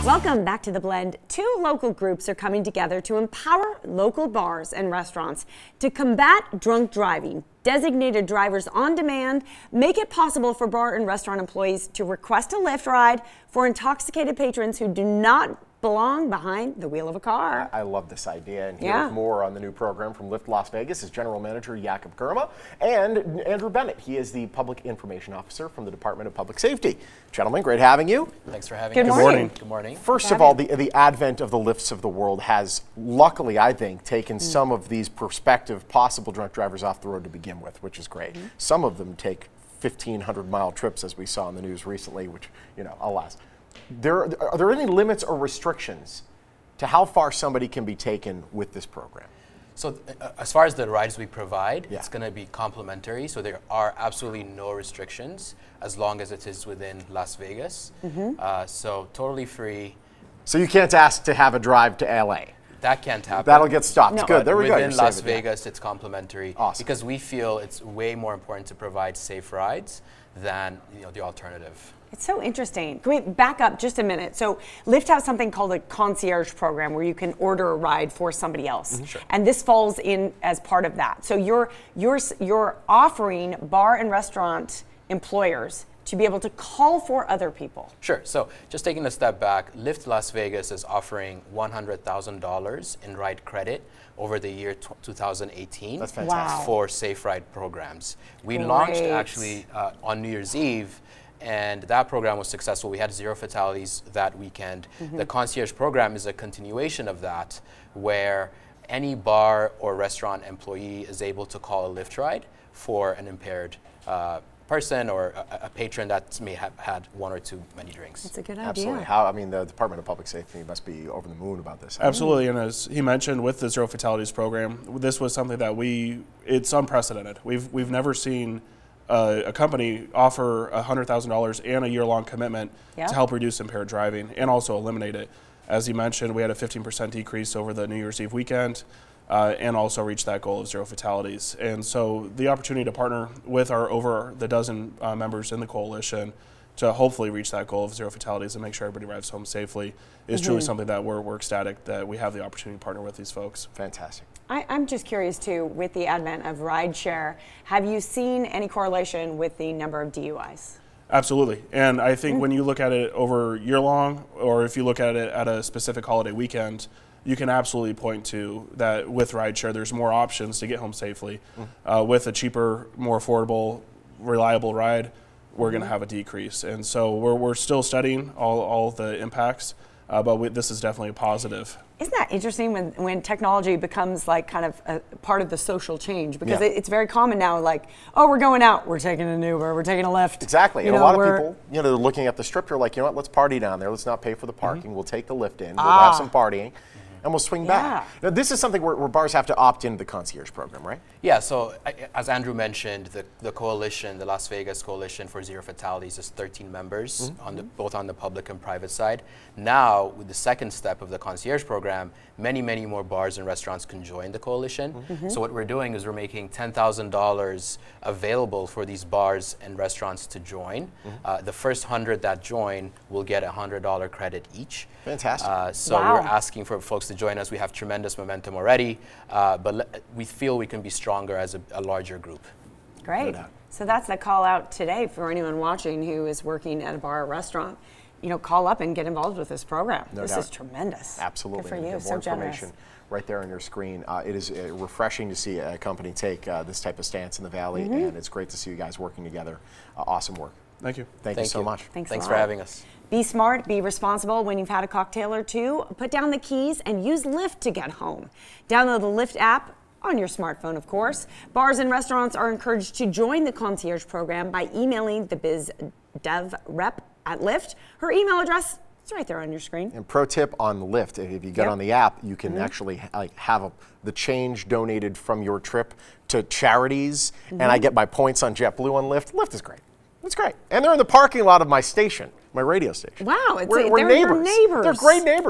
Welcome back to The Blend. Two local groups are coming together to empower local bars and restaurants to combat drunk driving. Designated drivers on demand make it possible for bar and restaurant employees to request a Lyft ride for intoxicated patrons who do not belong behind the wheel of a car. I love this idea, and here's more on the new program from Lyft Las Vegas is General Manager Jakob Kurma and Andrew Bennett. He is the Public Information Officer from the Department of Public Safety. Gentlemen, great having you. Thanks for having us. Good morning. Good morning. First of all, the advent of the Lyfts of the world has, luckily, I think, taken some of these prospective possible drunk drivers off the road to begin with, which is great. Some of them take 1,500-mile trips, as we saw in the news recently, which, you know, alas. Are there any limits or restrictions to how far somebody can be taken with this program? So as far as the rides we provide, it's going to be complimentary. So there are absolutely no restrictions as long as it is within Las Vegas. So totally free. So you can't ask to have a drive to LA? That can't happen. That'll get stopped. No. Good. There we go. Within Las Vegas, it's complimentary. Awesome. Because we feel it's way more important to provide safe rides than the alternative. It's so interesting. Can we back up just a minute? So Lyft has something called a concierge program where you can order a ride for somebody else. Sure. And this falls in as part of that. So you're offering bar and restaurant employers to be able to call for other people. Sure. So just taking a step back, Lyft Las Vegas is offering $100,000 in ride credit over the year 2018. That's fantastic. For safe ride programs. We Great. launched actually on New Year's Eve, and that program was successful. We had 0 fatalities that weekend. The concierge program is a continuation of that, where any bar or restaurant employee is able to call a Lyft ride for an impaired person or a patron that may have had 1 or 2 many drinks. That's a good idea. Absolutely. I mean, the Department of Public Safety must be over the moon about this. Absolutely, and as he mentioned, with the 0 fatalities program, this was something that it's unprecedented. We've never seen a company offer $100,000 and a year-long commitment to help reduce impaired driving and also eliminate it. As he mentioned, we had a 15% decrease over the New Year's Eve weekend and also reached that goal of 0 fatalities. And so the opportunity to partner with our over the dozen members in the coalition to hopefully reach that goal of 0 fatalities and make sure everybody arrives home safely is truly something that we're ecstatic that we have the opportunity to partner with these folks. Fantastic. I'm just curious too, with the advent of rideshare, have you seen any correlation with the number of DUIs? Absolutely, and I think when you look at it over year long, or if you look at it at a specific holiday weekend, you can absolutely point to that with rideshare, there's more options to get home safely. With a cheaper, more affordable, reliable ride, we're going to have a decrease. And so we're still studying all the impacts, but this is definitely a positive. Isn't that interesting when technology becomes like kind of a part of the social change? Because it's very common now, like, oh, we're going out, we're taking an Uber, we're taking a Lyft. Exactly. And a lot of people, they're looking at the strip, you're like, you know what, let's party down there. Let's not pay for the parking. We'll take the Lyft in. We'll have some partying. And we'll swing back. Now, this is something where bars have to opt into the concierge program, right? Yeah, so as Andrew mentioned, the coalition, the Las Vegas Coalition for 0 Fatalities is 13 members, both on the public and private side. Now, with the second step of the concierge program, many more bars and restaurants can join the coalition. So what we're doing is we're making $10,000 available for these bars and restaurants to join. The first 100 that join will get a $100 credit each. Fantastic. So we're asking for folks to join us. We have tremendous momentum already, but we feel we can be stronger as a larger group. Great. So that's the call out today for anyone watching who is working at a bar or restaurant. You know, call up and get involved with this program. This is tremendous. Absolutely. Good for you. More So information generous. right there on your screen. It is refreshing to see a company take this type of stance in the Valley, and it's great to see you guys working together. Awesome work. Thank you. Thank you so much. Thanks for having us. Be smart, be responsible when you've had a cocktail or two. Put down the keys and use Lyft to get home. Download the Lyft app on your smartphone, of course. Bars and restaurants are encouraged to join the concierge program by emailing the biz dev rep at Lyft. Her email address is right there on your screen. And pro tip on Lyft, if you get on the app, you can actually have the change donated from your trip to charities. And I get my points on JetBlue on Lyft. Lyft is great. It's great. And they're in the parking lot of my station, my radio station. Wow, we're they're neighbors. your neighbors. They're great neighbors.